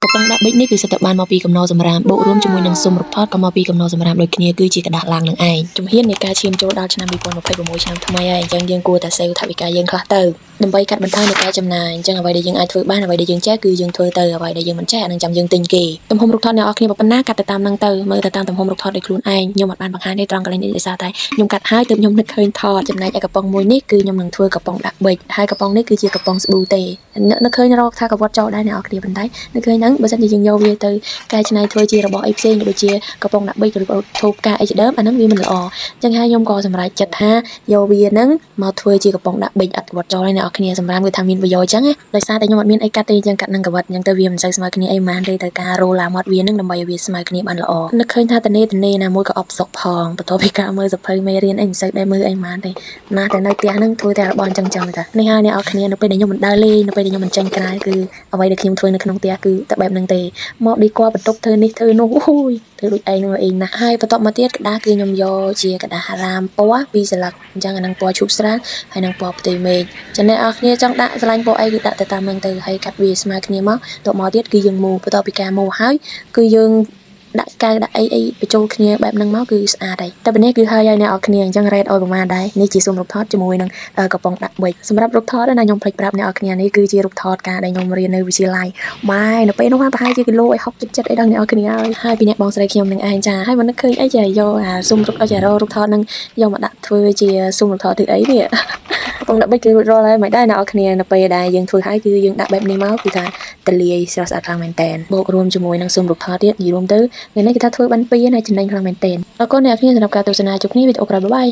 កំប៉ុងដាក់ប៊ិចនេះគឺសិតតែបានមកពីកំណោសម្រាមបូករួមជាមួយនឹងស៊ុមរូបថតក៏មកពីកំណោសម្រាមដូចគ្នាគឺជាกระดาษឡើងនឹងឯងជំហាននៃការឈានចូលដល់ឆ្នាំ2026ឆ្នាំថ្មីហើយអញ្ចឹងយើងគួរតែ save ថវិកាយើងខ្លះទៅដើម្បីកាត់បន្ថយនៃការចំណាយអញ្ចឹងអ្វីដែលយើងអាចធ្វើបានអ្វីដែលយើងចេះគឺយើងធ្វើទៅអ្វីដែលយើងមិនចេះអានឹងចាំយើងទិញគេទំហំរូបថតអ្នកនរគ្នាប៉ុណ្ណាកាត់ទៅតាមនឹងទៅមើលទៅតាមទំហំរូបថតដោយខ្លួនឯងខ្ញុំអត់បានបង្ហាញទេត្រង់កន្លែងនេះដោយសារតែខ្ញុំកាត់ហើយទើបខ្ញុំនឹកឃើញថតចំណែកឯកំប៉ុងមួយនេះគឺខ្ញុំនឹងធ្វើកំប៉ុងដាក់ប៊ិចហើយកំប៉ុងនេះគឺជាកំប៉ុងស្ប៊ូទេនឹកឃើញរកថាកវត្តចោលដែរអ្នកនរគ្នាប៉ុន្តែនឹកឃើញហ្នឹងបើសិនជាយើងយកវាទៅកែច្នៃធ្វើជារបស់អីផ្សេងដូចជាកំប៉ុងដាក់ប៊ិចឬក៏ធូបការអីជាដើមអាហ្នឹងវាមិនល្អអញ្ចឹងហើយខ្ញុំក៏សម្រេចចិត្តថាយកវាហ្នឹងមកធ្វើជាកំប៉ុងដាក់ប៊ិចអត់កវត្តចោលទេអ្នកនរគ្នាសម្រាប់គឺថាមានប្រយោជន៍អញ្ចឹងណាដោយសារតែខ្ញុំអត់មានអីកាត់ទេអញ្ចឹងកាត់នឹងកវត្តអញ្ចឹងទៅវាមិនសូវស្មើគ្នាអីប៉ុន្មានទេត្រូវការរោឡាមាត់វាហ្នឹងដើម្បីឲ្យវាស្មើគ្នាបានល្អនឹកឃើញថាតនេណាមួយក៏អបសុកផងបន្ទាប់ពីការមើលសភៅមេរៀនអីមិនសូវដែរមើលអីប៉ុន្មានទេណាតែនៅផ្ទះហ្នឹងធ្វើតែរបស់អញ្ចឹងទៅនេះហើយអ្នកនរគ្នានៅពេលដែលខ្ញុំមិនដើរលេងនៅពេលដែលខ្ញុំមិនចេញក្រៅគឺអ្វីដែលខ្ញុំធ្វើនៅក្នុងផ្ទះគឺតែបែបហ្នឹងទេមកឌីគ័របន្ទប់ធ្វើនេះធ្វើនោះអូយធ្វើដូចឯងនឹងឯងណាស់ហើយបន្ទាប់មកទៀតក្តារគឺខ្ញុំយកជាក្តារហារាមពណ៌ពីរស្លឹកអញ្ចឹងអានឹងពណ៌ឈូកស្រាលហើយនឹងពណ៌ផ្ទៃមេឃចំណែកអ្នកនរគ្នាចង់ដាក់ស្រឡាញ់ពណ៌អីគឺដាក់ទៅតាមហ្នឹងទៅហើយកាត់វាស្មើគ្នាមកបន្ទាប់មកទៀតគឺយើងម៉ូបន្ទាប់ពីការម៉ូហើយគឺយើងដាក់កៅដាក់អីបញ្ចូលគ្នាបែបហ្នឹងមកគឺស្អាតហើយតែប៉ុណ្នេះគឺហើយអ្នកនរគ្នាអញ្ចឹងរ៉េតឲ្យប្រមាណដែរនេះជាស៊ុមរូបថតជាមួយនឹងកំប៉ុងដាក់ប៊ិចសម្រាប់រូបថតណាខ្ញុំភ្លេចប្រាប់អ្នកនរគ្នានេះគឺជារូបថតការដែលខ្ញុំរៀននៅវិទ្យាល័យម៉ែនៅពេលនោះប្រហែលជាគីឡូឲ្យ60 70អីដល់អ្នកនរគ្នាហើយពីអ្នកបងស្រីខ្ញុំនឹងឯងចាហើយមិននឹកឃើញអីចាយកអាស៊ុមរូបរូបថតនឹងយកមកដាក់ធ្វើជាស៊ុមរូបថតធ្វើអីនេះកំប៉ុងដាក់ប៊ិចគឺរួចរាល់ហើយមិនដែរអ្នកនរគ្នានៅពេលដែលយើងធ្វើហើយគឺយើងដាក់បែបនេះមកគឺថាតលាយស្រស់ស្អាតខ្លាំងមែនតើបូករួមជាមួយនឹងស៊ុមរូបថតទៀតនិយាយរួមទៅថ្ងៃនេះគឺថាធ្វើបាន2ហើយចំណេញខ្លាំងមែនតើអរគុណអ្នកនរគ្នាសម្រាប់ការទស្សនាជួបគ្នាវីដេអូក្រោយបាយ